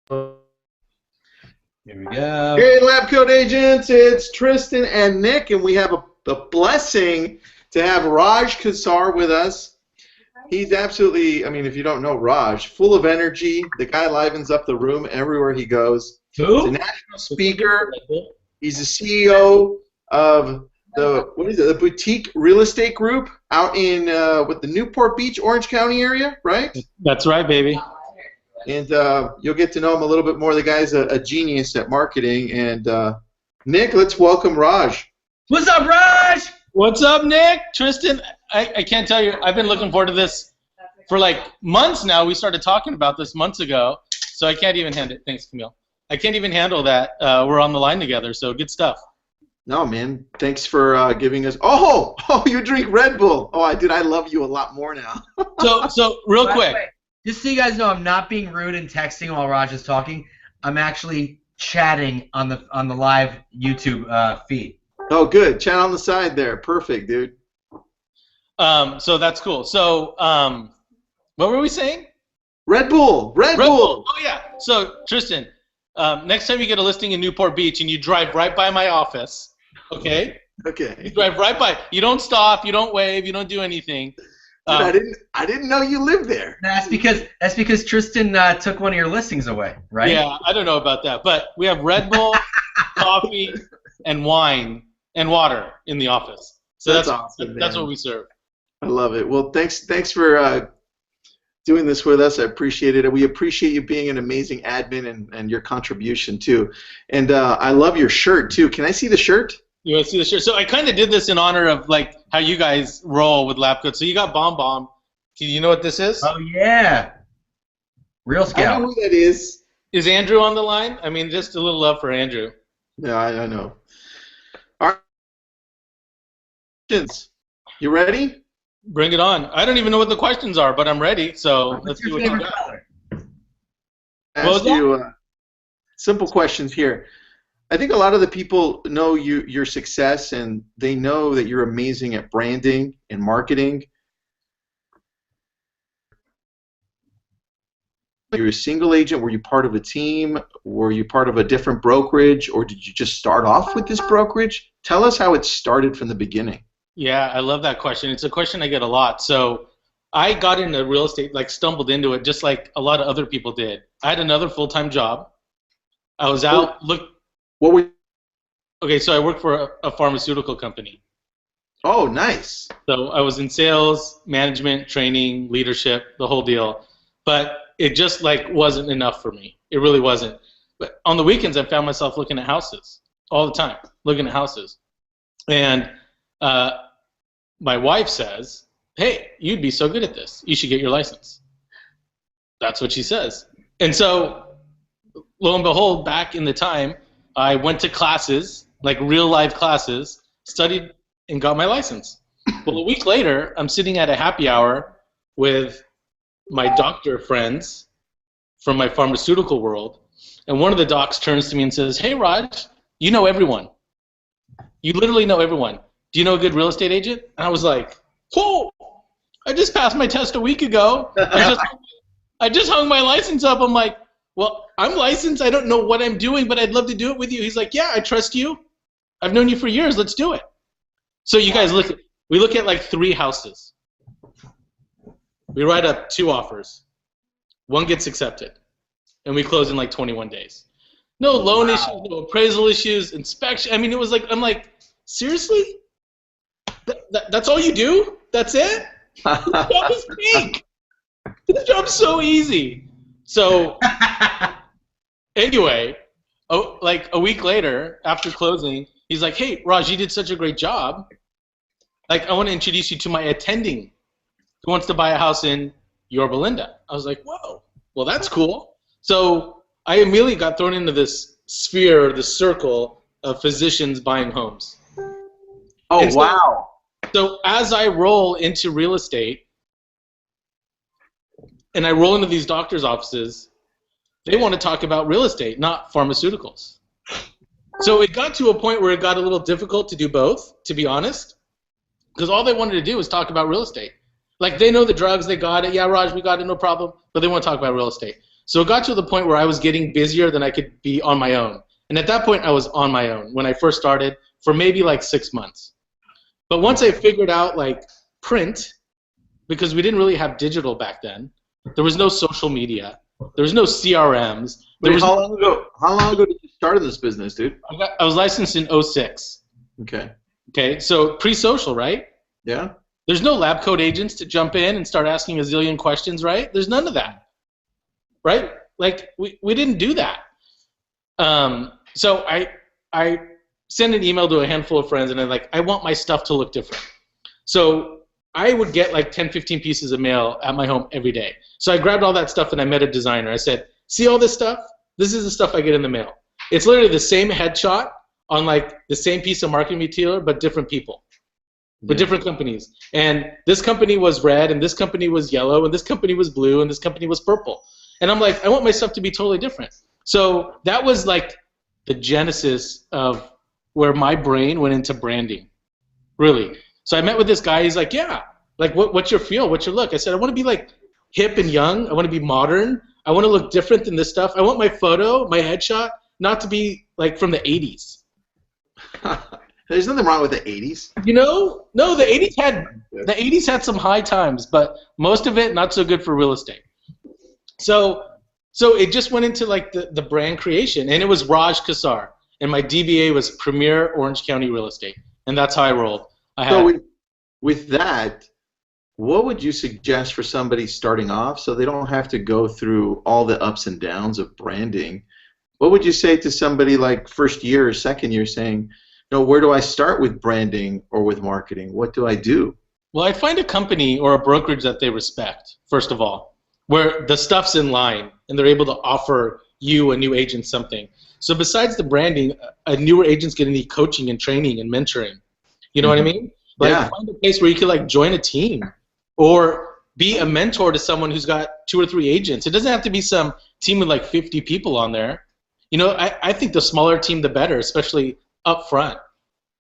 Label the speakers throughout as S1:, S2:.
S1: Here we go.
S2: Hey, Lab Coat Agents, it's Tristan and Nick, and we have the blessing to have Raj Qsar with us. He's absolutely, I mean, if you don't know Raj, full of energy. The guy livens up the room everywhere he goes.
S1: Who?
S2: He's a national speaker. He's the CEO of the Boutique Real Estate Group out in the Newport Beach, Orange County area, right?
S3: That's right, baby.
S2: And you'll get to know him a little bit more. The guy's a genius at marketing. And Nick, let's welcome Raj.
S1: What's up, Raj?
S3: What's up, Nick? Tristan, I can't tell you. I've been looking forward to this for like months now. We started talking about this months ago, so I can't even handle it. Thanks, Camille. I can't even handle that. We're on the line together, so good stuff.
S2: No, man. Thanks for giving us. Oh, you drink Red Bull. Oh, I love you a lot more now.
S3: so real quick.
S1: Just so you guys know, I'm not being rude and texting while Raj is talking. I'm actually chatting on the live YouTube feed.
S2: Oh, good. Chat on the side there. Perfect, dude.
S3: So that's cool. So what were we saying?
S2: Red Bull. Red Bull.
S3: Oh yeah. So Tristan, next time you get a listing in Newport Beach and you drive right by my office, okay?
S2: Okay.
S3: You drive right by. You don't stop. You don't wave. You don't do anything.
S2: Dude, I didn't know you lived there.
S1: That's because Tristan took one of your listings away, right?
S3: Yeah, I don't know about that, but we have Red Bull, coffee, and wine and water in the office. So that's awesome. That's what we serve.
S2: I love it. Well, thanks for doing this with us. I appreciate it. We appreciate you being an amazing admin and your contribution too. And I love your shirt too. Can I see the shirt?
S3: You want to see the shirt? So I kind of did this in honor of like how you guys roll with lab coats. So you got Bomb Bomb. Do you know what this is?
S1: Oh yeah, Real Scout.
S2: I know who that is.
S3: Is Andrew on the line? I mean, just a little love for Andrew.
S2: Yeah, I know. All right. Questions. You ready?
S3: Bring it on. I don't even know what the questions are, but I'm ready. So let's see what you got.
S2: Ask you simple questions here. I think a lot of the people know your success, and they know that you're amazing at branding and marketing. You're a single agent. Were you part of a team? Were you part of a different brokerage, or did you just start off with this brokerage? Tell us how it started from the beginning.
S3: Yeah, I love that question. It's a question I get a lot. So I got into real estate, like stumbled into it, just like a lot of other people did. I had another full-time job. I was out
S2: What were?
S3: Okay, so I worked for a pharmaceutical company.
S2: Oh, nice.
S3: So I was in sales, management, training, leadership, the whole deal. But it just like wasn't enough for me. It really wasn't. But on the weekends, I found myself looking at houses all the time, looking at houses. And my wife says, "Hey, you'd be so good at this. You should get your license." That's what she says. And so, lo and behold, back in the time, I went to classes, like real life classes, studied, and got my license. Well, a week later, I'm sitting at a happy hour with my doctor friends from my pharmaceutical world, and one of the docs turns to me and says, "Hey, Raj, you know everyone. You literally know everyone. Do you know a good real estate agent?" And I was like, "Whoa, I just passed my test a week ago. I just hung my license up." I'm like, "Well, I'm licensed. I don't know what I'm doing, but I'd love to do it with you." He's like, "Yeah, I trust you. I've known you for years. Let's do it." So you guys we look at like 3 houses. We write up 2 offers. 1 gets accepted, and we close in like 21 days. No loan issues, no appraisal issues, inspection. I mean, it was like, I'm like, seriously? That's all you do? That's it? This job is big. This job's so easy. So anyway, like a week later, after closing, he's like, "Hey, Raj, you did such a great job. Like, I want to introduce you to my attending who wants to buy a house in Yorba Linda." I was like, "Whoa, well, that's cool." So I immediately got thrown into this sphere, this circle of physicians buying homes.
S2: Oh, wow.
S3: So as I roll into real estate, and I roll into these doctors' offices, they want to talk about real estate, not pharmaceuticals. So it got to a point where it got a little difficult to do both, to be honest, because all they wanted to do was talk about real estate. Like, they know the drugs, they got it. Yeah, Raj, we got it, no problem. But they want to talk about real estate. So it got to the point where I was getting busier than I could be on my own. And at that point, I was on my own when I first started for maybe like 6 months. But once I figured out like print, because we didn't really have digital back then, there was no social media, there was no CRMs.
S2: How long ago did you start in this business, dude?
S3: I was licensed in '06.
S2: Okay.
S3: Okay, so pre-social, right?
S2: Yeah.
S3: There's no lab coat agents to jump in and start asking a zillion questions, right? There's none of that, right? Like we didn't do that. So I sent an email to a handful of friends, and I'm like, I want my stuff to look different. So I would get like 10, 15 pieces of mail at my home every day. So I grabbed all that stuff and I met a designer. I said, see all this stuff? This is the stuff I get in the mail. It's literally the same headshot on like the same piece of marketing material, but different people. With different companies. And this company was red, and this company was yellow, and this company was blue, and this company was purple. And I'm like, I want my stuff to be totally different. So that was like the genesis of where my brain went into branding, really. So I met with this guy. He's like, yeah, like what's your feel? What's your look? I said, I want to be like hip and young. I want to be modern. I want to look different than this stuff. I want my photo, my headshot, not to be like from the 80s.
S2: There's nothing wrong with the 80s.
S3: You know? No, the 80s had some high times, but most of it not so good for real estate. So it just went into like the brand creation, and it was Raj Qsar, and my DBA was Premier Orange County Real Estate, and that's how I rolled.
S2: With that, what would you suggest for somebody starting off so they don't have to go through all the ups and downs of branding? What would you say to somebody like first year or second year saying, no, where do I start with branding or with marketing? What do I do?
S3: Well, I'd find a company or a brokerage that they respect, first of all, where the stuff's in line and they're able to offer you, a new agent, something. So besides the branding, a newer agent's going to need coaching and training and mentoring. You know what I mean? Like, find a place where you can like join a team or be a mentor to someone who's got 2 or 3 agents. It doesn't have to be some team with like 50 people on there. You know, I think the smaller team, the better, especially up front,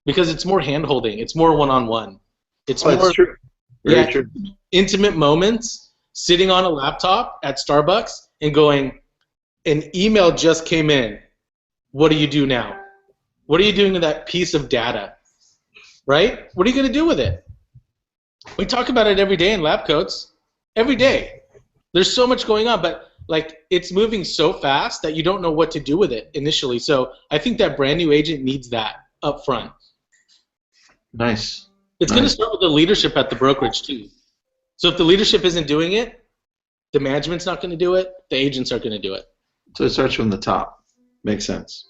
S3: because it's more hand-holding. It's more one-on-one. It's more
S2: true. Very true.
S3: Intimate moments, sitting on a laptop at Starbucks and going, an email just came in. What do you do now? What are you doing with that piece of data? Right? What are you going to do with it? We talk about it every day in lab coats. Every day. There's so much going on, but like it's moving so fast that you don't know what to do with it initially. So I think that brand new agent needs that up front.
S2: Nice.
S3: It's going to start with the leadership at the brokerage too. So if the leadership isn't doing it, the management's not going to do it, the agents are going to do it.
S2: So it starts from the top. Makes sense.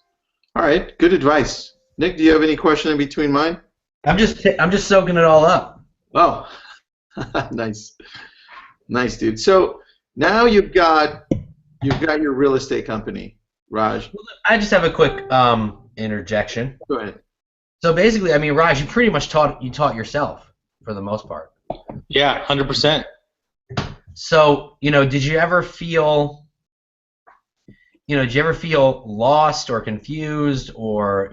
S2: All right, good advice. Nick, do you have any question in between mine?
S1: I'm just soaking it all up.
S2: Oh, nice. Nice, dude. So now you've got your real estate company, Raj.
S1: I just have a quick interjection.
S2: Go ahead.
S1: So basically, I mean, Raj, you pretty much taught yourself for the most part.
S3: Yeah, 100%.
S1: So, did you ever feel lost or confused or,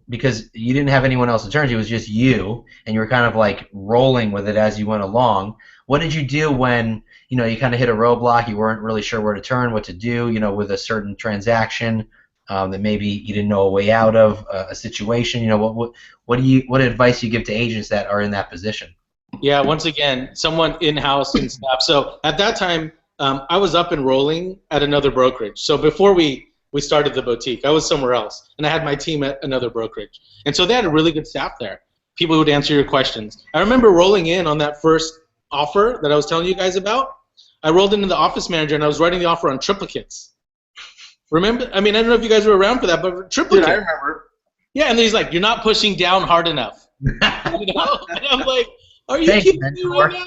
S1: because you didn't have anyone else to turn to, it was just you, and you were kind of like rolling with it as you went along. What did you do when, you kind of hit a roadblock, you weren't really sure where to turn, what to do, with a certain transaction that maybe you didn't know a way out of, a situation, what advice do you give to agents that are in that position?
S3: Yeah, once again, someone in-house and staff. So at that time, I was up and rolling at another brokerage. So before we started the boutique, I was somewhere else, and I had my team at another brokerage. And so they had a really good staff there, people who would answer your questions. I remember rolling in on that first offer that I was telling you guys about. I rolled into the office manager, and I was writing the offer on triplicates. Remember? I mean, I don't know if you guys were around for that, but triplicates.
S2: Dude, I remember.
S3: Yeah, and then he's like, you're not pushing down hard enough. And I'm like, are you kidding me right now?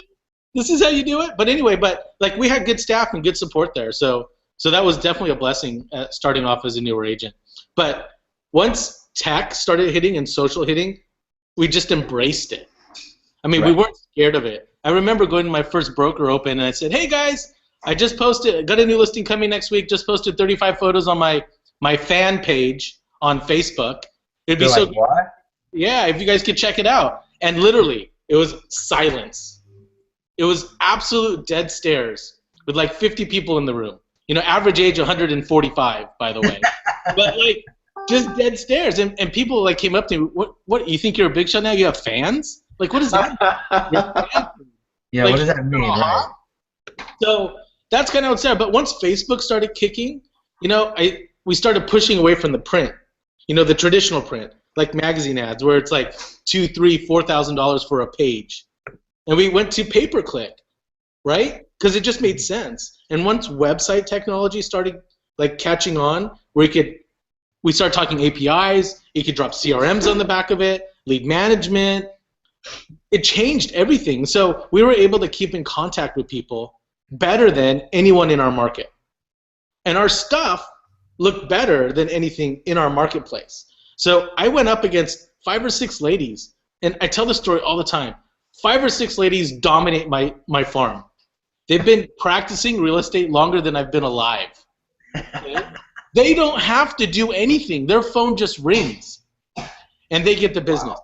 S3: This is how you do it? But anyway, like we had good staff and good support there. So that was definitely a blessing starting off as a newer agent. But once tech started hitting and social hitting, we just embraced it. I mean, we weren't scared of it. I remember going to my first broker open and I said, hey guys, I just posted, got a new listing coming next week, just posted 35 photos on my fan page on Facebook. It'd be so
S1: what?
S3: Yeah, if you guys could check it out. And literally, it was silence. It was absolute dead stares with like 50 people in the room. You know, average age 145, by the way. But like, just dead stares, and people like came up to me. What? You think you're a big shot now? You have fans? Like, what does that mean?
S1: Yeah,
S3: Like,
S1: what does that mean? Right.
S3: So that's kind of what's there. But once Facebook started kicking, you know, we started pushing away from the print. You know, the traditional print, like magazine ads, where it's like $2,000, $3,000, $4,000 for a page, and we went to pay-per-click, right? Because it just made sense. And once website technology started like catching on, where we started talking APIs, you could drop CRMs on the back of it, lead management. It changed everything. So we were able to keep in contact with people better than anyone in our market. And our stuff looked better than anything in our marketplace. So I went up against 5 or 6 ladies, and I tell this story all the time. 5 or 6 ladies dominate my farm. They've been practicing real estate longer than I've been alive. Okay? They don't have to do anything. Their phone just rings, and they get the business. Wow.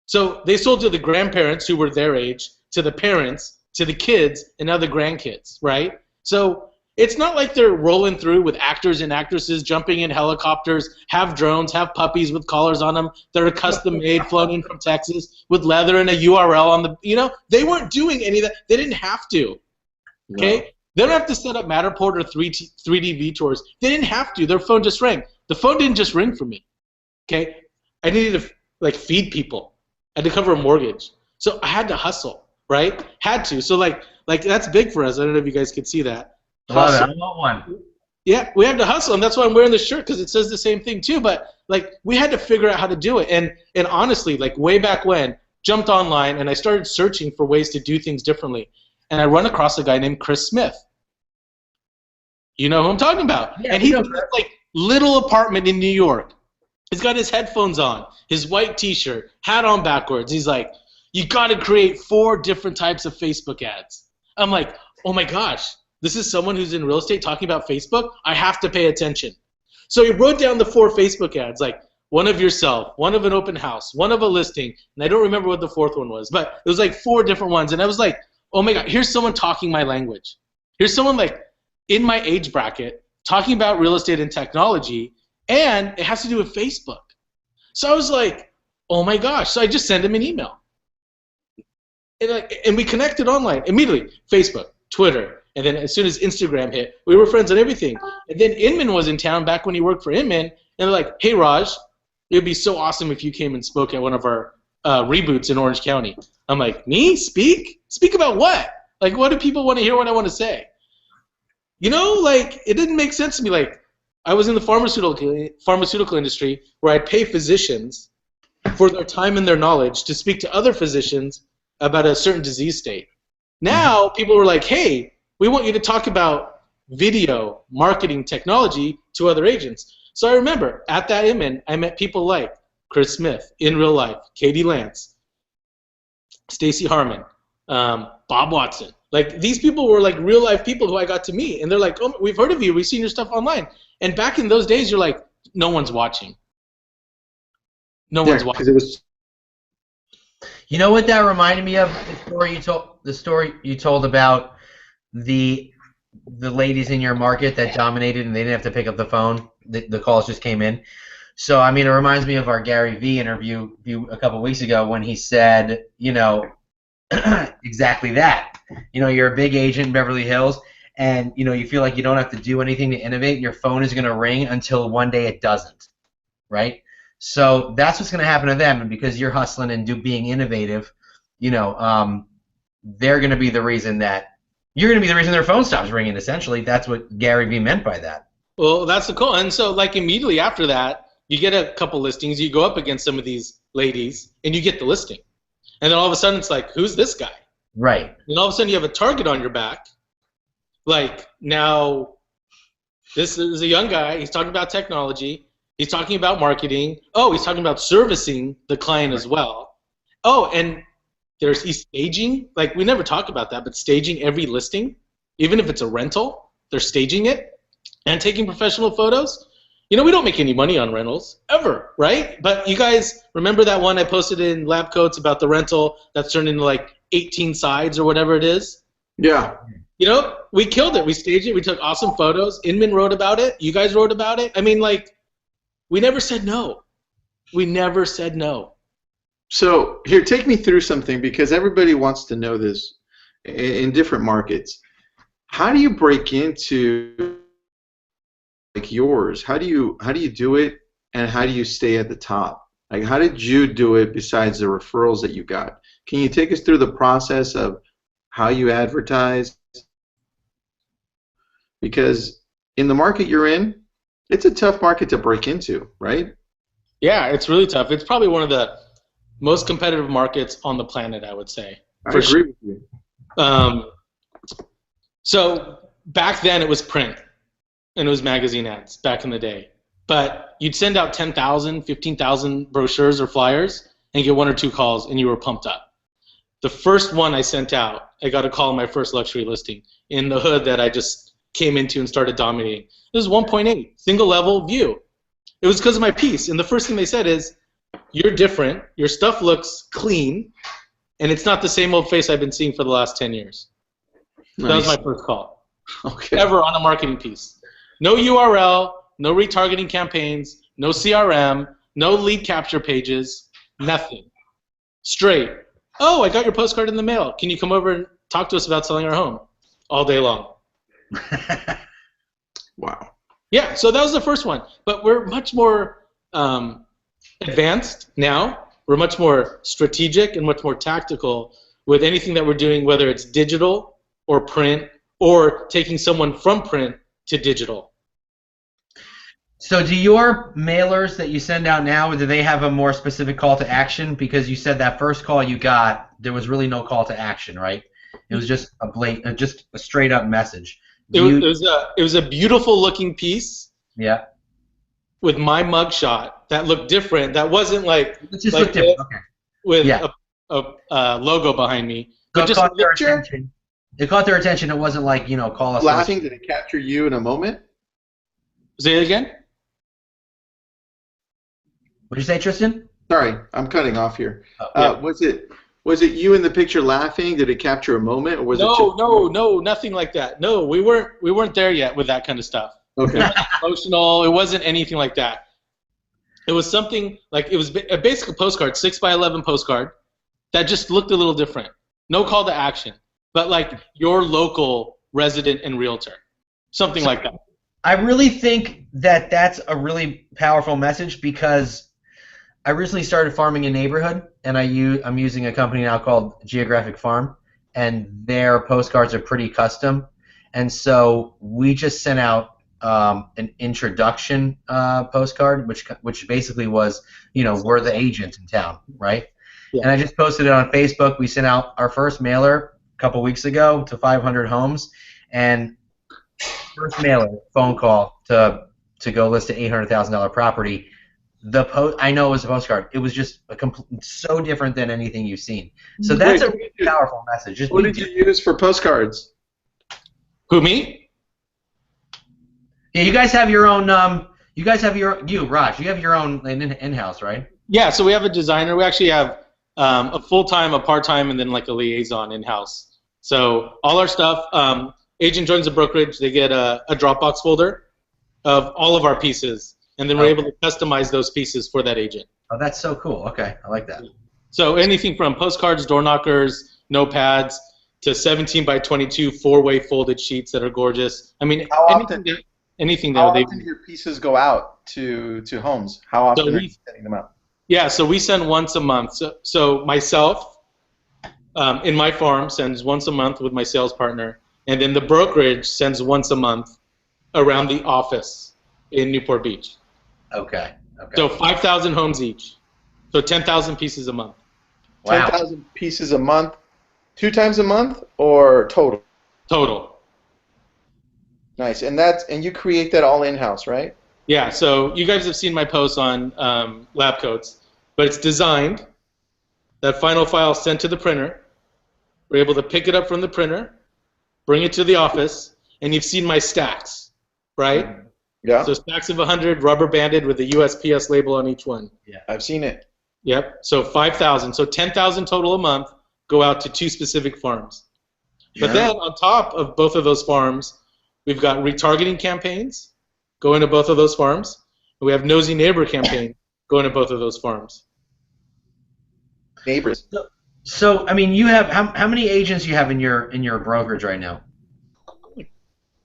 S3: So they sold to the grandparents who were their age, to the parents, to the kids, and now the grandkids, right? So it's not like they're rolling through with actors and actresses jumping in helicopters, have drones, have puppies with collars on them that are custom made, flown in from Texas with leather and a URL on the, you know, they weren't doing any of that. They didn't have to. Okay? No. They don't have to set up Matterport or 3D VTours. They didn't have to. Their phone just rang. The phone didn't just ring for me. Okay? I needed to like feed people. I had to cover a mortgage. So I had to hustle, right? Had to. So like that's big for us. I don't know if you guys could see that.
S1: Love it. I want one.
S3: Yeah, we had to hustle, and that's why I'm wearing this shirt, because it says the same thing too. But like, we had to figure out how to do it. And honestly, like way back when, jumped online and I started searching for ways to do things differently. And I run across a guy named Chris Smith. You know who I'm talking about? Yeah, and he's in this like little apartment in New York. He's got his headphones on, his white T-shirt, hat on backwards. He's like, you got to create 4 different types of Facebook ads. I'm like, oh my gosh. This is someone who's in real estate talking about Facebook. I have to pay attention. So he wrote down the 4 Facebook ads, like one of yourself, one of an open house, one of a listing, and I don't remember what the 4th one was, but it was like 4 different ones. And I was like, oh my God, here's someone talking my language. Here's someone like in my age bracket talking about real estate and technology, and it has to do with Facebook. So I was like, oh my gosh. So I just sent him an email. And we connected online immediately. Facebook, Twitter. And then as soon as Instagram hit, we were friends on everything. And then Inman was in town back when he worked for Inman. And they're like, hey, Raj, it would be so awesome if you came and spoke at one of our reboots in Orange County. I'm like, me? Speak? Speak about what? Like, what do people want to hear what I want to say? You know, like, it didn't make sense to me. Like, I was in the pharmaceutical industry where I'd pay physicians for their time and their knowledge to speak to other physicians about a certain disease state. Now, people were like, hey, we want you to talk about video marketing technology to other agents. So I remember at that Inman, I met people like Chris Smith in real life, Katie Lance, Stacy Harmon, Bob Watson. Like, these people were like real life people who I got to meet, and they're like, oh, we've heard of you, we've seen your stuff online. And back in those days, you're like, no one's watching. No one's watching.
S1: You know what that reminded me of? The story you told about the ladies in your market that dominated and they didn't have to pick up the phone. The calls just came in. So, I mean, it reminds me of our Gary Vee interview a couple weeks ago when he said, you know, exactly that. You know, you're a big agent in Beverly Hills and, you know, you feel like you don't have to do anything to innovate and your phone is going to ring until one day it doesn't, right? So that's what's going to happen to them, and because you're hustling and being innovative, you know, they're going to be the reason that you're going to be the reason their phone stops ringing. Essentially, that's what Gary Vee meant by that.
S3: Well, that's the cool. And so, like, immediately after that, you get a couple listings. You go up against some of these ladies, and you get the listing. And then all of a sudden, it's like, who's this guy?
S1: Right.
S3: And all of a sudden, you have a target on your back. Like, now, this is a young guy. He's talking about technology. He's talking about marketing. Oh, he's talking about servicing the client as well. Oh, and he's staging. Like, we never talk about that, but staging every listing, even if it's a rental, they're staging it and taking professional photos. You know, we don't make any money on rentals, ever, right? But you guys remember that one I posted in Lab Coats about the rental that's turned into like 18 sides or whatever it is?
S2: Yeah.
S3: You know, we killed it. We staged it. We took awesome photos. Inman wrote about it. You guys wrote about it. I mean, like, we never said no. We never said no.
S2: So here, take me through something, because everybody wants to know this in different markets. How do you break into like yours? How do you do it, and how do you stay at the top? Like, how did you do it besides the referrals that you got? Can you take us through the process of how you advertise? Because in the market you're in, it's a tough market to break into, right?
S3: Yeah, it's really tough. It's probably one of the most competitive markets on the planet, I would say.
S2: I agree with you.
S3: So back then it was print, and it was magazine ads back in the day. But you'd send out 10,000, 15,000 brochures or flyers and get 1 or 2 calls, and you were pumped up. The first one I sent out, I got a call on my first luxury listing in the hood that I just came into and started dominating. It was 1.8, single level view. It was because of my piece. And the first thing they said is, you're different, your stuff looks clean, and it's not the same old face I've been seeing for the last 10 years. Nice. That was my first call.
S2: Okay.
S3: Ever on a marketing piece. No URL, no retargeting campaigns, no CRM, no lead capture pages, nothing. Straight. Oh, I got your postcard in the mail. Can you come over and talk to us about selling our home? All day long.
S2: Wow.
S3: Yeah, so that was the first one. But we're much more advanced now. We're much more strategic and much more tactical with anything that we're doing, whether it's digital or print or taking someone from print to digital.
S1: So do your mailers that you send out now, do they have a more specific call to action? Because you said that first call you got, there was really no call to action, right? It was just just a straight up message.
S3: It was a beautiful looking piece.
S1: Yeah.
S3: With my mugshot that looked different. That wasn't like
S1: it just looked different. Okay.
S3: With a logo behind me.
S1: So
S3: but just
S1: caught their attention. It caught their attention. It wasn't like, you know, call us.
S2: Laughing, did it capture you in a moment?
S3: Say it again.
S1: What did you say, Tristan?
S2: Sorry, I'm cutting off here.
S3: Yeah.
S2: Was it you in the picture laughing? Did it capture a moment, or was it just...
S3: No, nothing like that. No, we weren't there yet with that kind of stuff.
S2: Okay.
S3: It wasn't emotional. It wasn't anything like that. It was something like, it was a basic postcard, 6x11 postcard that just looked a little different. No call to action, but like your local resident and realtor, something like that.
S1: I really think that that's a really powerful message, because I recently started farming a neighborhood, and I'm using a company now called Geographic Farm, and their postcards are pretty custom. And so we just sent out an introduction postcard, which basically was, you know, we're the agent in town, right? Yeah. And I just posted it on Facebook. We sent out our first mailer a couple weeks ago to 500 homes, and first mailer, phone call to go list an $800,000 property. I know it was a postcard. It was just so different than anything you've seen. So that's a really powerful message.
S2: What did you use for postcards?
S3: Who, me?
S1: Yeah, you guys have your own. Raj, you have your own in-house, right?
S3: Yeah, so we have a designer. We actually have a full-time, a part-time, and then like a liaison in-house. So all our stuff. Agent joins the brokerage. They get a Dropbox folder of all of our pieces. And then we're able to customize those pieces for that agent.
S1: Oh, that's so cool. Okay, I like that.
S3: So anything from postcards, door knockers, notepads, to 17 by 22 four-way folded sheets that are gorgeous. I mean, anything that
S2: how often do your pieces go out to homes? How often are you sending them out?
S3: Yeah, so we send once a month. So myself, in my farm, sends once a month with my sales partner, and then the brokerage sends once a month around the office in Newport Beach.
S1: Okay.
S3: So 5,000 homes each. So 10,000 pieces a month.
S2: Wow. 10,000 pieces a month, 2 times a month, or total?
S3: Total.
S2: Nice. And you create that all in-house, right?
S3: Yeah. So you guys have seen my posts on lab coats, but it's designed. That final file sent to the printer. We're able to pick it up from the printer, bring it to the office, and you've seen my stacks, right?
S2: Yeah.
S3: So stacks of 100, rubber banded with the USPS label on each one.
S2: Yeah, I've seen it.
S3: Yep. So 5,000. So 10,000 total a month go out to 2 specific farms. But then on top of both of those farms, we've got retargeting campaigns going to both of those farms. And we have nosy neighbor campaign going to both of those farms.
S2: Neighbors.
S1: So I mean, you have how many agents you have in your brokerage right now?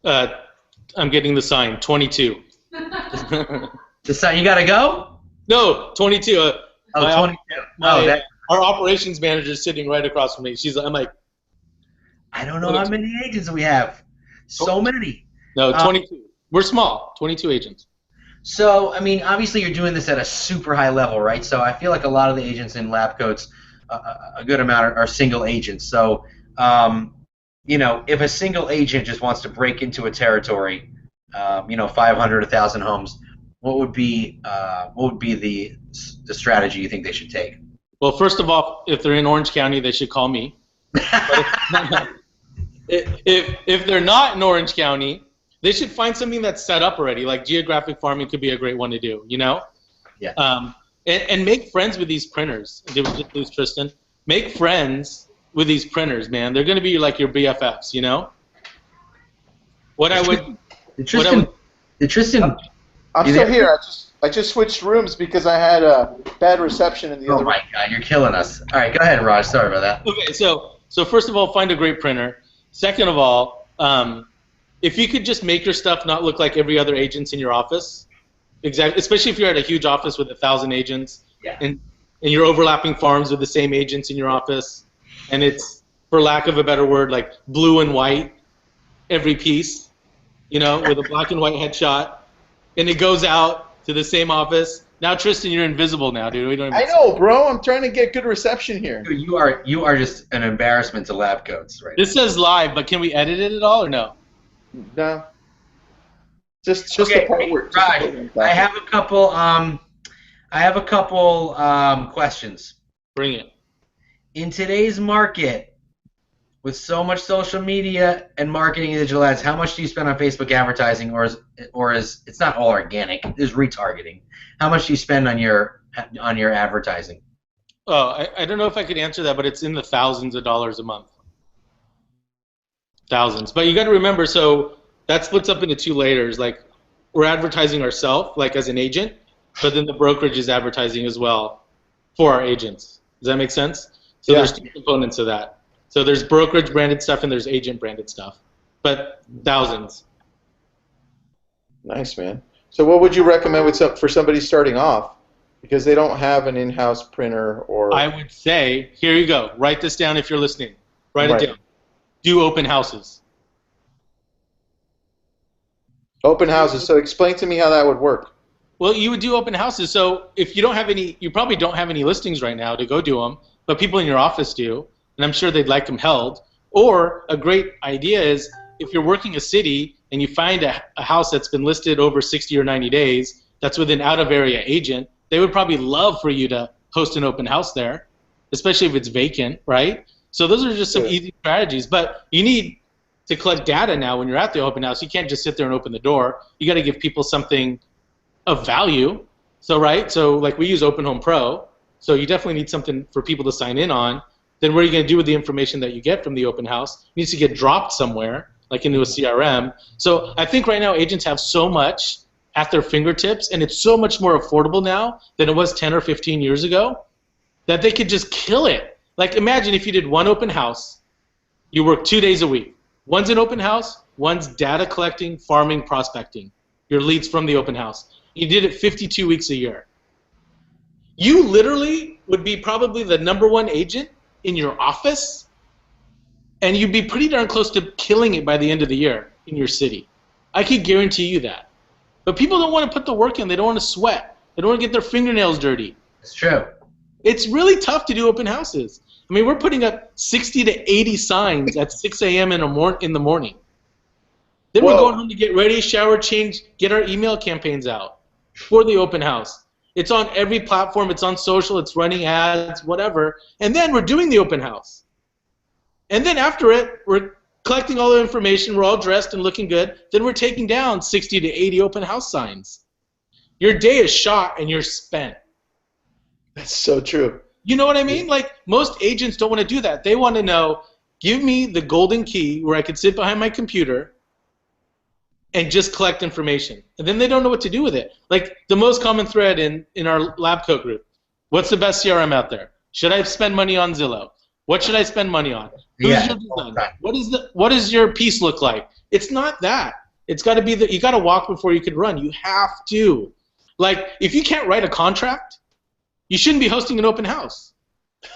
S3: I'm getting the sign, 22.
S1: The sign, you gotta go?
S3: No, 22.
S1: 22.
S3: Our operations manager is sitting right across from me. I'm like,
S1: I don't know how many agents we have. So many.
S3: No, 22. We're small, 22 agents.
S1: So, I mean, obviously you're doing this at a super high level, right? So I feel like a lot of the agents in lab coats, a good amount are single agents. So, you know, if a single agent just wants to break into a territory, you know, 500, 1,000 homes, what would be the strategy you think they should take?
S3: Well, first of all, if they're in Orange County, they should call me. If they're not in Orange County, they should find something that's set up already. Like geographic farming could be a great one to do, you know?
S1: Yeah.
S3: And make friends with these printers. Did we just lose Tristan? Make friends with these printers, man. They're going to be like your BFFs, you know?
S1: Did Tristan?
S2: I'm still here. I just switched rooms because I had a bad reception in the other room.
S1: Oh my God, you're killing us. All right, go ahead, Raj. Sorry about that.
S3: Okay, so first of all, find a great printer. Second of all, if you could just make your stuff not look like every other agent's in your office, exactly, especially if you're at a huge office with 1,000 agents, and you're overlapping farms with the same agents in your office, and it's, for lack of a better word, like blue and white, every piece, you know, with a black and white headshot, and it goes out to the same office. Now, Tristan, you're invisible now, dude. We don't even
S2: I know, bro. I'm trying to get good reception here.
S1: Dude, you are just an embarrassment to lab coats, right?
S3: This says live, but can we edit it at all or no?
S2: No. Just
S1: Okay,
S2: the part where.
S1: Raj, I have a couple questions.
S3: Bring it.
S1: In today's market, with so much social media and marketing and digital ads, how much do you spend on Facebook advertising, or is it's not all organic? There's retargeting. How much do you spend on your advertising?
S3: Oh, I don't know if I could answer that, but it's in the thousands of dollars a month. Thousands. But you got to remember, so that splits up into two layers. Like, we're advertising ourselves, like as an agent, but then the brokerage is advertising as well for our agents. Does that make sense? So there's two components of that. So there's brokerage branded stuff and there's agent branded stuff, but thousands.
S2: Nice, man. So what would you recommend for somebody starting off? Because they don't have an in-house printer or...
S3: I would say, here you go. Write this down if you're listening. Write it down. Do open houses.
S2: Open houses. So explain to me how that would work.
S3: Well, you would do open houses. So if you don't have any, you probably don't have any listings right now to go do them, but people in your office do, and I'm sure they'd like them held. Or a great idea is if you're working a city and you find a house that's been listed over 60 or 90 days that's with an out-of-area agent, they would probably love for you to host an open house there, especially if it's vacant, right? So those are just some easy strategies. But you need to collect data now when you're at the open house. You can't just sit there and open the door. You got to give people something of value. So, right? So, like, we use Open Home Pro. So you definitely need something for people to sign in on. Then what are you going to do with the information that you get from the open house? It needs to get dropped somewhere, like into a CRM. So I think right now agents have so much at their fingertips, and it's so much more affordable now than it was 10 or 15 years ago, that they could just kill it. Like, imagine if you did one open house, you work 2 days a week. One's an open house, one's data collecting, farming, prospecting, your leads from the open house. You did it 52 weeks a year. You literally would be probably the #1 agent in your office, and you'd be pretty darn close to killing it by the end of the year in your city. I could guarantee you that. But people don't want to put the work in. They don't want to sweat. They don't want to get their fingernails dirty.
S1: It's true.
S3: It's really tough to do open houses. I mean, we're putting up 60 to 80 signs at 6 a.m. in the morning. Then we're going home to get ready, shower, change, get our email campaigns out for the open house. It's on every platform. It's on social. It's running ads, whatever. And then we're doing the open house. And then after it, we're collecting all the information. We're all dressed and looking good. Then we're taking down 60 to 80 open house signs. Your day is shot and you're spent.
S2: That's so true.
S3: You know what I mean? Like, most agents don't want to do that. They want to know, give me the golden key where I could sit behind my computer and just collect information. And then they don't know what to do with it. Like the most common thread in our lab coat group, what's the best CRM out there? Should I spend money on Zillow? What should I spend money on? Who's your designer? What does your piece look like? It's not that. It's got to be you got to walk before you can run. You have to. Like if you can't write a contract, you shouldn't be hosting an open house.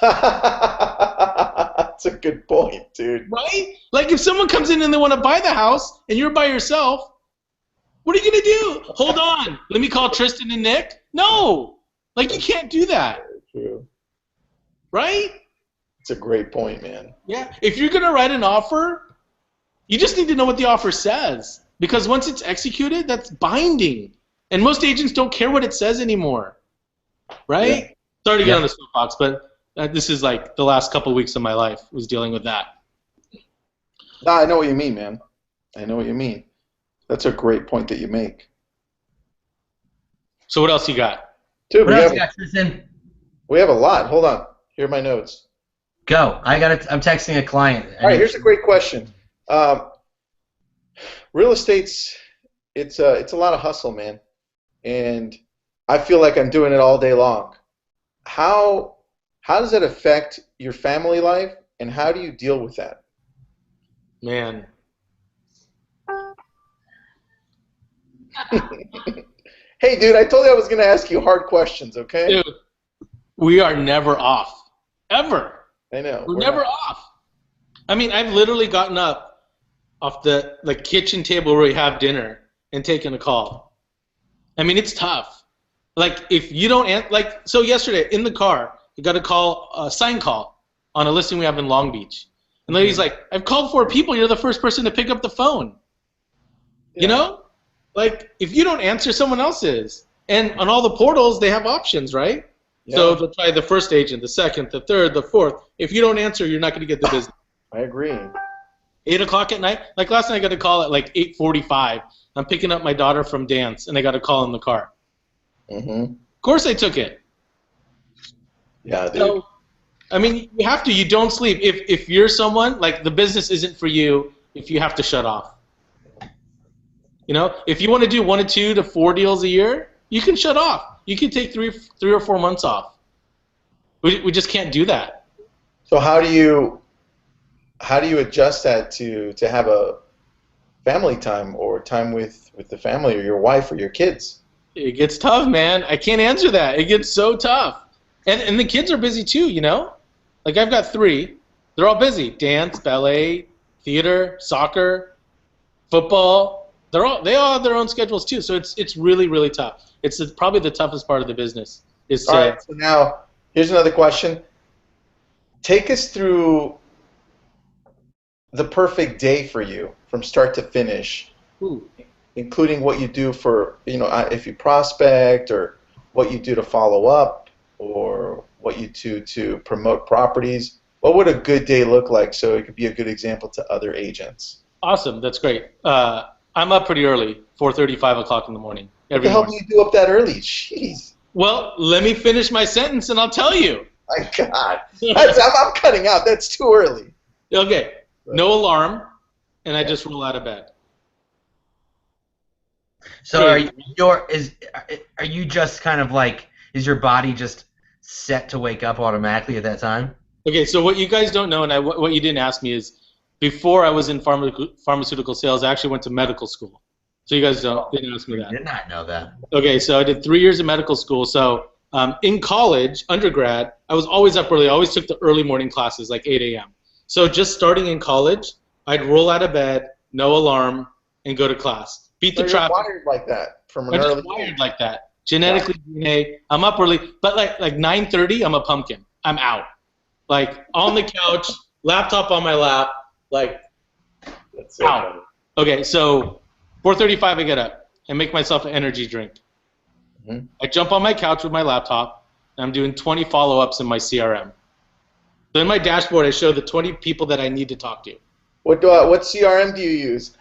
S2: That's a good point, dude.
S3: Right? Like if someone comes in and they want to buy the house and you're by yourself, what are you going to do? Hold on. Let me call Tristan and Nick? No. Like you can't do that.
S2: True.
S3: Right?
S2: It's a great point, man.
S3: Yeah. If you're going to write an offer, you just need to know what the offer says. Because once it's executed, that's binding. And most agents don't care what it says anymore. Right? Yeah. Sorry to get on the soapbox, but this is like the last couple of weeks of my life was dealing with that.
S2: No, I know what you mean, man. I know what you mean. That's a great point that you make.
S3: So what else you got?
S2: Dude,
S1: What else you got, Tristan?
S2: we have a lot. Hold on. Here are my notes.
S1: Go. I'm texting a client.
S2: All right, here's a great question. Real estate's it's a lot of hustle, man, and I feel like I'm doing it all day long. How does that affect your family life, and how do you deal with that?
S3: Man.
S2: Hey, dude, I told you I was going to ask you hard questions, okay?
S3: Dude, we are never off. Ever.
S2: I know.
S3: We're never off. I mean, I've literally gotten up off the kitchen table where we have dinner and taken a call. I mean, it's tough. Like, if you don't so yesterday in the car, I got a sign call on a listing we have in Long Beach. And the lady's like, I've called 4 people. You're the first person to pick up the phone. Yeah. You know? Like, if you don't answer, someone else is. And on all the portals, they have options, right? Yeah. So they'll try the first agent, the second, the third, the fourth. If you don't answer, you're not going to get the business.
S2: I agree.
S3: 8 o'clock at night? Like last night I got a call at like 8:45. I'm picking up my daughter from dance, and I got a call in the car.
S2: Mm-hmm.
S3: Of course I took it.
S2: Yeah, dude.
S3: So, I mean, you have to. You don't sleep. If you're someone, like the business isn't for you if you have to shut off. You know, if you want to do 1 to 2 to 4 deals a year, you can shut off. You can take 3 or 4 months off. We just can't do that.
S2: So how do you adjust that to have a family time or time with the family or your wife or your kids?
S3: It gets tough, man. I can't answer that. It gets so tough. And the kids are busy too, you know? Like I've got 3. They're all busy. Dance, ballet, theater, soccer, football. They all have their own schedules too. So it's really, really tough. It's probably the toughest part of the business. All
S2: right, so now here's another question. Take us through the perfect day for you from start to finish.
S3: Ooh.
S2: Including what you do for, if you prospect, or what you do to follow up, or what you do to promote properties. What would a good day look like so it could be a good example to other agents?
S3: Awesome. That's great. I'm up pretty early, 4:30, 5 o'clock in the morning.
S2: What the hell do you do up that early? Jeez.
S3: Well, let me finish my sentence and I'll tell you.
S2: My God. I'm cutting out. That's too early.
S3: Okay. No alarm, and I just roll out of bed.
S1: So are you just kind of like, is your body just set to wake up automatically at that time?
S3: Okay, so what you guys don't know, and what you didn't ask me is, before I was in pharmaceutical sales, I actually went to medical school. So you guys didn't ask me that.
S1: I did not know that.
S3: Okay, so I did 3 years of medical school. So in college, undergrad, I was always up early. I always took the early morning classes, like 8 a.m. So just starting in college, I'd roll out of bed, no alarm, and go to class. Beat the traffic.
S2: You're wired like that from an
S3: I'm
S2: early
S3: just wired like that. Genetically, DNA. I'm up early, but like 9:30, I'm a pumpkin. I'm out. Like on the couch, laptop on my lap, like
S2: that's so
S3: out.
S2: funny.
S3: Okay, so 4:35, I get up and make myself an energy drink.
S2: Mm-hmm.
S3: I jump on my couch with my laptop, and I'm doing 20 follow-ups in my CRM. So in my dashboard, I show the 20 people that I need to talk to.
S2: What CRM do you use?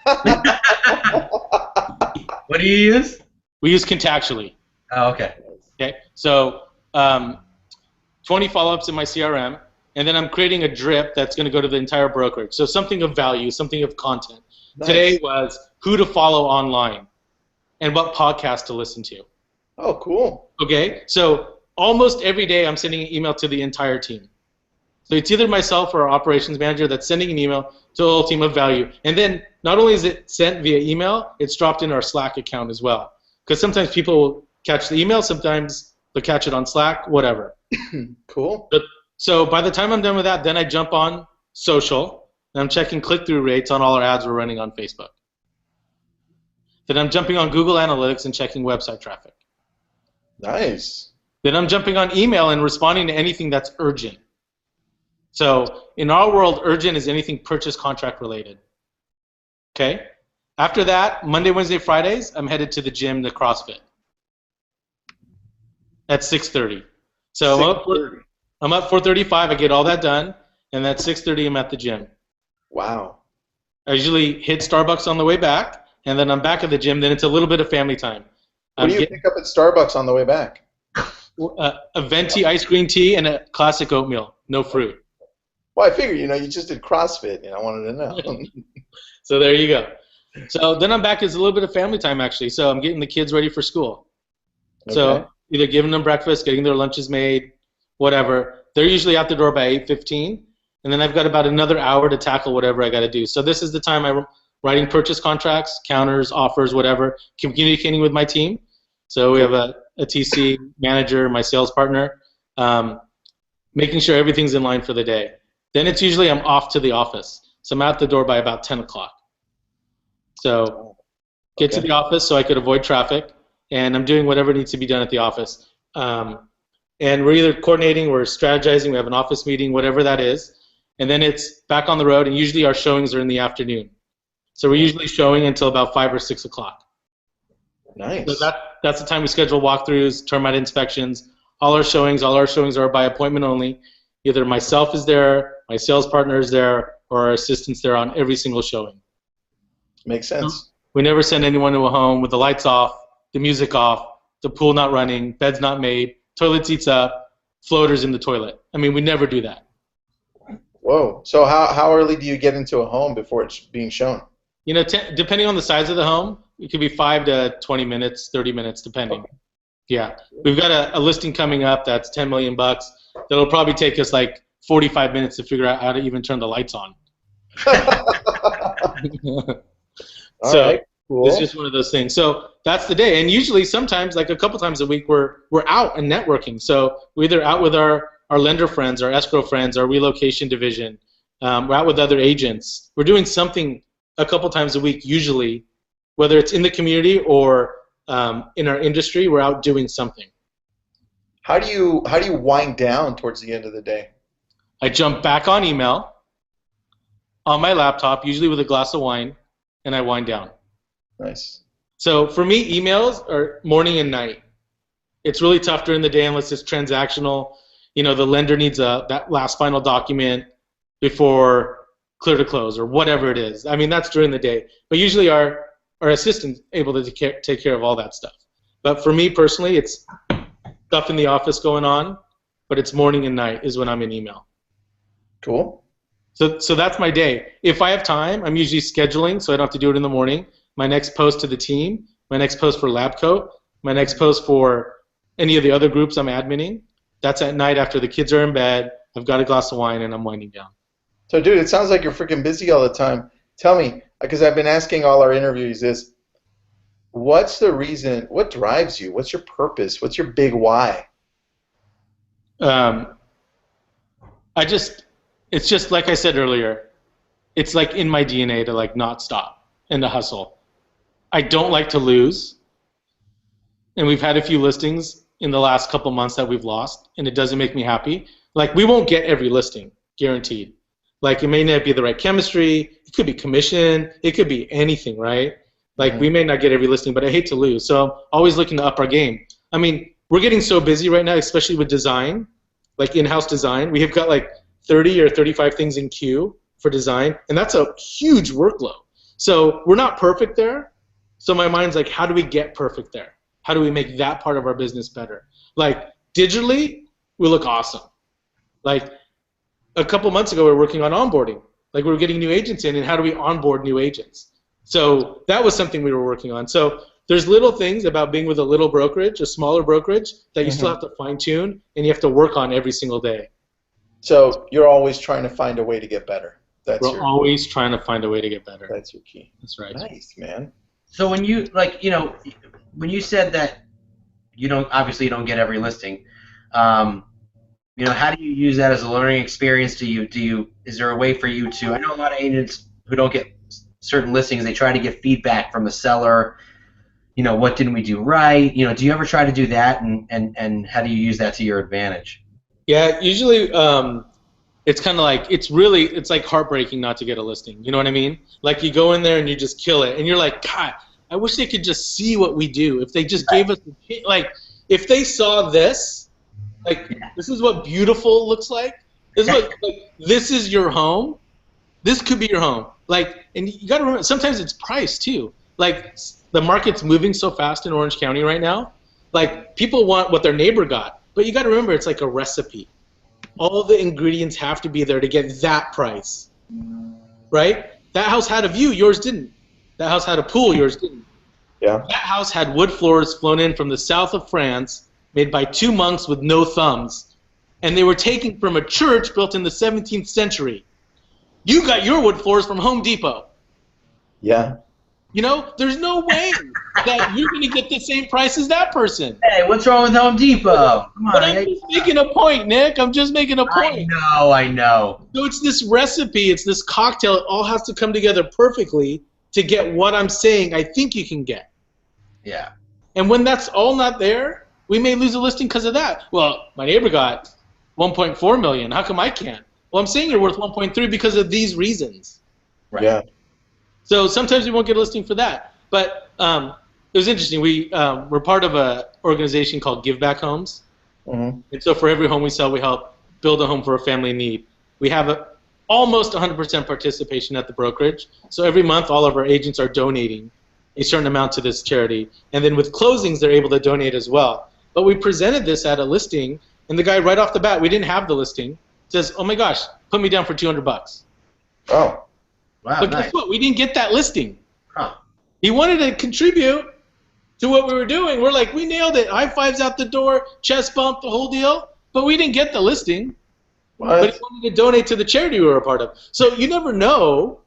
S1: What do you use?
S3: We use Contactually.
S1: Oh, okay.
S3: Okay, so 20 follow-ups in my CRM. and then I'm creating a drip that's going to go to the entire brokerage. So something of value, something of content.
S2: Nice.
S3: Today was who to follow online and what podcast to listen to.
S2: Oh, cool.
S3: Okay, so almost every day I'm sending an email to the entire team. So it's either myself or our operations manager that's sending an email to the whole team of value. And then not only is it sent via email, it's dropped in our Slack account as well. Because sometimes people will catch the email, sometimes they'll catch it on Slack, whatever.
S2: Cool.
S3: So by the time I'm done with that, then I jump on social, and I'm checking click-through rates on all our ads we're running on Facebook. Then I'm jumping on Google Analytics and checking website traffic.
S2: Nice.
S3: Then I'm jumping on email and responding to anything that's urgent. So in our world, urgent is anything purchase contract related. Okay? After that, Monday, Wednesday, Fridays, I'm headed to the gym, the CrossFit. At 6:30. So
S2: 6:30.
S3: I'm up 4:35. I get all that done, and at 6:30 I'm at the gym.
S2: Wow.
S3: I usually hit Starbucks on the way back, and then I'm back at the gym. Then it's a little bit of family time.
S2: What do you pick up at Starbucks on the way back?
S3: A venti iced green tea and a classic oatmeal, no fruit.
S2: Well, I figure, you just did CrossFit, I wanted to know.
S3: So there you go. So then I'm back as a little bit of family time, actually. So I'm getting the kids ready for school.
S2: Okay.
S3: So either giving them breakfast, getting their lunches made, whatever. They're usually out the door by 8:15, and then I've got about another hour to tackle whatever I got to do. So this is the time I'm writing purchase contracts, counters, offers, whatever, communicating with my team. So we have a TC manager, my sales partner, making sure everything's in line for the day. Then it's usually I'm off to the office. So I'm out the door by about 10 o'clock. So get to the office so I could avoid traffic, and I'm doing whatever needs to be done at the office. And we're either coordinating, we're strategizing, we have an office meeting, whatever that is, and then it's back on the road, and usually our showings are in the afternoon. So we're usually showing until about 5 or 6 o'clock.
S2: Nice.
S3: So that's the time we schedule walkthroughs, termite inspections. All our showings are by appointment only. Either myself is there, my sales partner is there, or our assistant's there on every single showing.
S2: Makes sense.
S3: We never send anyone to a home with the lights off, the music off, the pool not running, beds not made, toilet seats up, floaters in the toilet. I mean, we never do that.
S2: Whoa. So how early do you get into a home before it's being shown?
S3: Depending on the size of the home, it could be 5 to 20 minutes, 30 minutes, depending. Okay. Yeah. We've got a listing coming up that's $10 million. That'll probably take us like 45 minutes to figure out how to even turn the lights on. So
S2: right, cool.
S3: It's just one of those things. So that's the day. And usually sometimes, like a couple times a week, we're out and networking. So we're either out with our lender friends, our escrow friends, our relocation division. We're out with other agents. We're doing something a couple times a week usually, whether it's in the community or in our industry, we're out doing something.
S2: How do you wind down towards the end of the day?
S3: I jump back on email on my laptop, usually with a glass of wine, and I wind down.
S2: Nice.
S3: So for me, emails are morning and night. It's really tough during the day unless it's transactional. The lender needs that last final document before clear to close or whatever it is. I mean, that's during the day. But usually our assistant's able to take care of all that stuff. But for me personally, it's stuff in the office going on, but it's morning and night is when I'm in email.
S2: Cool.
S3: So that's my day. If I have time, I'm usually scheduling, so I don't have to do it in the morning. My next post to the team, my next post for LabCoat, my next post for any of the other groups I'm adminning, that's at night after the kids are in bed, I've got a glass of wine, and I'm winding down.
S2: So, dude, it sounds like you're freaking busy all the time. Tell me, because I've been asking all our interviewees this, what's the reason, what drives you? What's your purpose? What's your big why?
S3: It's just like I said earlier, it's like in my DNA to like not stop and to hustle. I don't like to lose, and we've had a few listings in the last couple months that we've lost, and it doesn't make me happy. Like, we won't get every listing, guaranteed. Like, it may not be the right chemistry, it could be commission, it could be anything, right? Like, we may not get every listing, but I hate to lose, so I'm always looking to up our game. I mean, we're getting so busy right now, especially with design, like in-house design. We have got like 30 or 35 things in queue for design, and that's a huge workload. So we're not perfect there. So my mind's like, how do we get perfect there? How do we make that part of our business better? Like, digitally, we look awesome. Like, a couple months ago we were working on onboarding. Like we were getting new agents in, and how do we onboard new agents? So that was something we were working on. So there's little things about being with a little brokerage, a smaller brokerage, that you still have to fine tune and you have to work on every single day.
S2: So you're always trying to find a way to get better.
S3: We're always trying to find a way to get better.
S2: That's your key.
S3: That's right.
S2: Nice, man.
S1: So when you when you said that you don't get every listing, how do you use that as a learning experience? Is there a way for you to? I know a lot of agents who don't get certain listings, they try to get feedback from the seller. What didn't we do right? Do you ever try to do that, and how do you use that to your advantage?
S3: Yeah, usually it's kind of like it's like heartbreaking not to get a listing. You know what I mean? Like you go in there and you just kill it, and you're like, God, I wish they could just see what we do. If they just gave us, if they saw this, this is what beautiful looks like. This is this is your home. This could be your home. And you got to remember, sometimes it's price too. The market's moving so fast in Orange County right now. People want what their neighbor got, but you got to remember it's like a recipe. All the ingredients have to be there to get that price, right? That house had a view, yours didn't. That house had a pool, yours didn't.
S2: Yeah.
S3: That house had wood floors flown in from the south of France, made by 2 monks with no thumbs, and they were taken from a church built in the 17th century. You got your wood floors from Home Depot.
S2: Yeah.
S3: There's no way that you're going to get the same price as that person.
S1: Hey, what's wrong with Home Depot? Come on,
S3: but I'm just making a point, Nick. I'm just making a point.
S1: I know.
S3: So it's this recipe, it's this cocktail. It all has to come together perfectly to get what I'm saying I think you can get.
S1: Yeah.
S3: And when that's all not there, we may lose a listing because of that. Well, my neighbor got 1.4 million. How come I can't? Well, I'm saying you're worth 1.3 because of these reasons.
S2: Right. Yeah.
S3: So sometimes we won't get a listing for that. But it was interesting. We're part of an organization called Give Back Homes.
S2: Mm-hmm.
S3: And so for every home we sell, we help build a home for a family in need. We have almost 100% participation at the brokerage. So every month, all of our agents are donating a certain amount to this charity. And then with closings, they're able to donate as well. But we presented this at a listing, and the guy right off the bat, we didn't have the listing, says, oh my gosh, put me down for $200.
S2: Oh.
S1: Wow,
S3: but
S1: nice.
S3: guess what? We didn't get that listing.
S1: Huh.
S3: He wanted to contribute to what we were doing. We're like, we nailed it. High fives out the door, chest bump, the whole deal. But we didn't get the listing.
S2: What?
S3: But he wanted to donate to the charity we were a part of. So you never know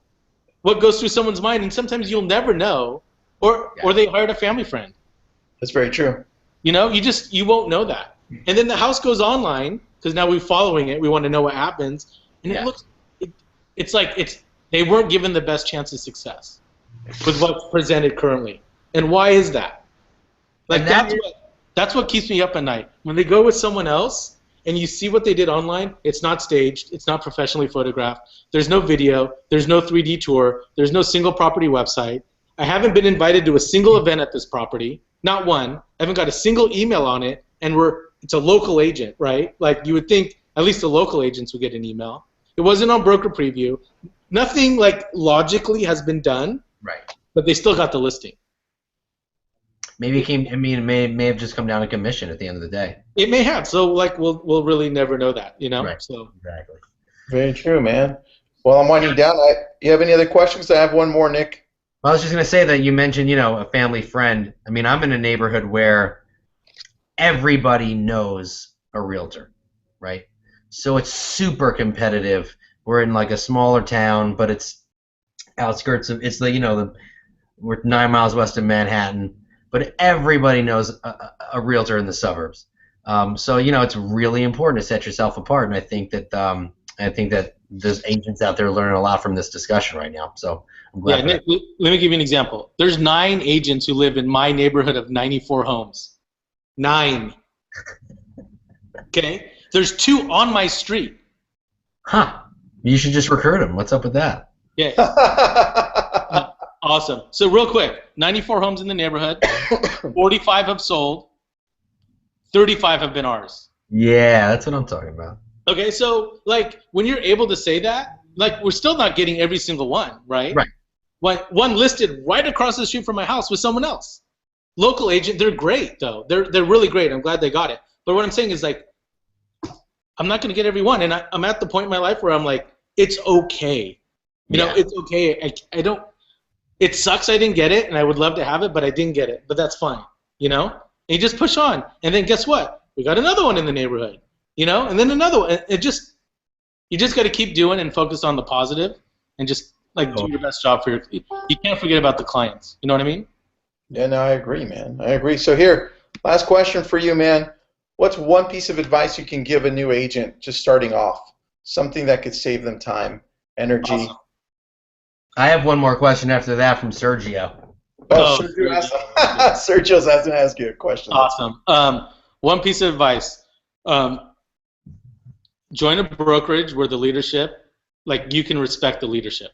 S3: what goes through someone's mind, and sometimes you'll never know, or they hired a family friend.
S2: That's very true.
S3: You won't know that. And then the house goes online because now we're following it. We want to know what happens, and it's like they weren't given the best chance of success with what's presented currently. And why is that? That's what keeps me up at night. When they go with someone else and you see what they did online, it's not staged, it's not professionally photographed, there's no video, there's no 3D tour, there's no single property website. I haven't been invited to a single event at this property, not one. I haven't got a single email on it, and it's a local agent, right? You would think at least the local agents would get an email. It wasn't on broker preview. Nothing logically has been done,
S1: right?
S3: But they still got the listing.
S1: Maybe it may have just come down to commission at the end of the day.
S3: It may have. So we'll really never know that,
S1: Right.
S3: So
S1: exactly.
S2: Very true, man. Well, I'm winding down. You have any other questions? I have one more, Nick.
S1: Well, I was just gonna say that you mentioned a family friend. I mean, I'm in a neighborhood where everybody knows a realtor, right? So it's super competitive. We're in a smaller town, but it's outskirts of we're 9 miles west of Manhattan, but everybody knows a realtor in the suburbs. So it's really important to set yourself apart, and I think that there's agents out there learning a lot from this discussion right now. So I'm glad.
S3: Nick, let me give you an example. There's 9 agents who live in my neighborhood of 94 homes. 9. Okay? There's 2 on my street.
S1: Huh. You should just recruit them. What's up with that?
S3: Yeah. Awesome. So real quick, 94 homes in the neighborhood. 45 have sold. 35 have been ours.
S1: Yeah, that's what I'm talking about.
S3: Okay, so when you're able to say that, we're still not getting every single one, right?
S1: Right.
S3: One listed right across the street from my house with someone else. Local agent, they're great though. They're really great. I'm glad they got it. But what I'm saying is I'm not going to get every one. And I'm at the point in my life where I'm like, it's okay. You know, it's okay. I don't. It sucks I didn't get it, and I would love to have it, but I didn't get it. But that's fine. You know, and you just push on. And then guess what? We got another one in the neighborhood. You know, and then another one. You just got to keep doing and focus on the positive, and just like do your best job for your. You can't forget about the clients. You know what I mean?
S2: Yeah, no, I agree, man. I agree. So here, last question for you, man. What's one piece of advice you can give a new agent just starting off? Something that could save them time, energy.
S3: Awesome.
S1: I have one more question after that from Sergio.
S2: Oh, Sergio's asking to ask you a question.
S3: Awesome. One piece of advice. Join a brokerage where the leadership, like you can respect the leadership.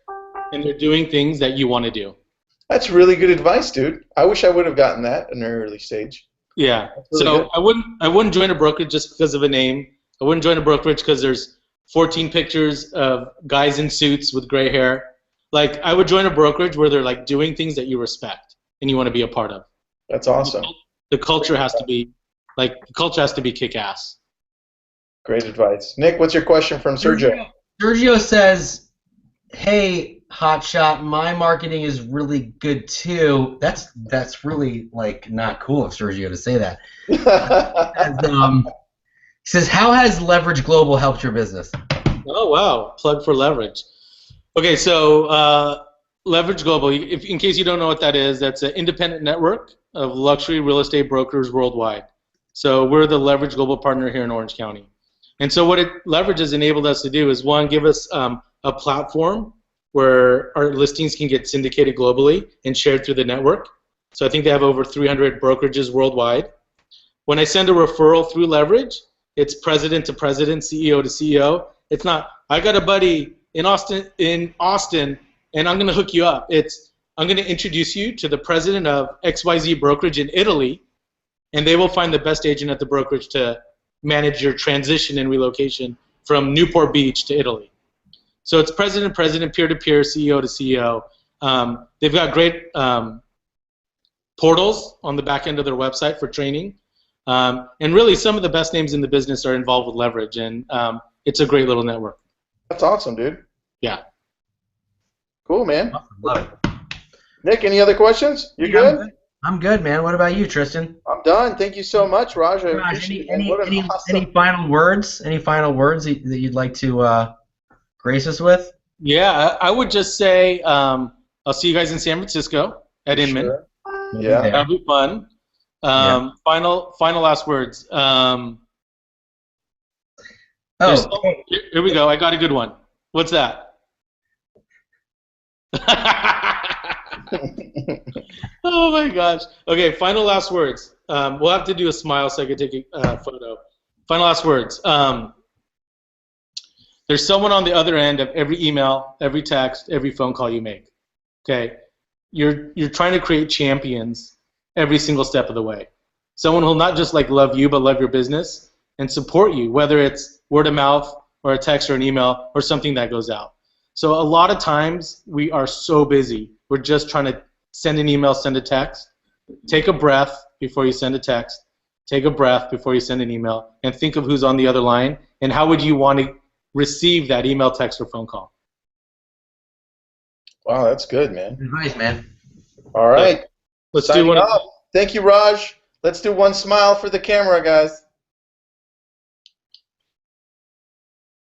S3: And they're doing things that you want to do.
S2: That's really good advice, dude. I wish I would have gotten that in an early stage.
S3: Yeah.
S2: Really
S3: So
S2: good.
S3: I wouldn't join a brokerage just because of a name. I wouldn't join a brokerage because there's 14 pictures of guys in suits with gray hair. Like, I would join a brokerage where they're like doing things that you respect and you want to be a part of.
S2: That's awesome.
S3: The culture has to be kick-ass.
S2: Great advice. Nick, what's your question from Sergio?
S1: Sergio says, "Hey, hotshot, my marketing is really good too." That's really like not cool of Sergio to say that. And, he says, "How has Leverage Global helped your business?"
S3: Oh, wow. Plug for Leverage. Okay, so Leverage Global, in case you don't know what that is, that's an independent network of luxury real estate brokers worldwide. So we're the Leverage Global partner here in Orange County. And so what Leverage has enabled us to do is, one, give us a platform where our listings can get syndicated globally and shared through the network. So I think they have over 300 brokerages worldwide. When I send a referral through Leverage, it's president to president, CEO to CEO. It's not, I got a buddy in Austin, and I'm going to hook you up. It's, I'm going to introduce you to the president of XYZ brokerage in Italy, and they will find the best agent at the brokerage to manage your transition and relocation from Newport Beach to Italy. So it's president, peer-to-peer, CEO to CEO. They've got great portals on the back end of their website for training. And really, some of the best names in the business are involved with Leverage, and it's a great little network.
S2: That's awesome, dude.
S3: Yeah.
S2: Cool, man.
S1: Love it.
S2: Nick, any other questions? You good?
S1: I'm good, man. What about you, Tristan?
S2: I'm done. Thank you so much, Raj. I
S1: Raj,
S2: appreciate it. What an awesome-
S1: any final words? Any final words that you'd like to grace us with?
S3: Yeah, I would just say I'll see you guys in San Francisco at Inman.
S2: Sure. Yeah.
S3: That'll be fun. Final last words. Here we go. I got a good one. What's that? Oh my gosh. Okay, final last words. We'll have to do a smile so I can take a photo. Final last words. There's someone on the other end of every email, every text, every phone call you make. Okay? You're trying to create champions every single step of the way. Someone who'll not just like love you, but love your business and support you, whether it's word of mouth or a text or an email or something that goes out. So a lot of times we are so busy. We're just trying to send an email, send a text. Take a breath before you send a text. Take a breath before you send an email, and think of who's on the other line and how would you want to receive that email, text, or phone call.
S2: Wow, that's good, man.
S1: Advice, man.
S2: All right.
S3: Let's
S2: Signing
S3: do one.
S2: off. Thank you, Raj. Let's do one smile for the camera, guys.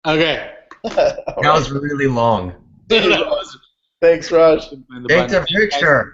S3: Okay.
S1: That was really long.
S2: Thanks, Raj.
S1: Take the picture.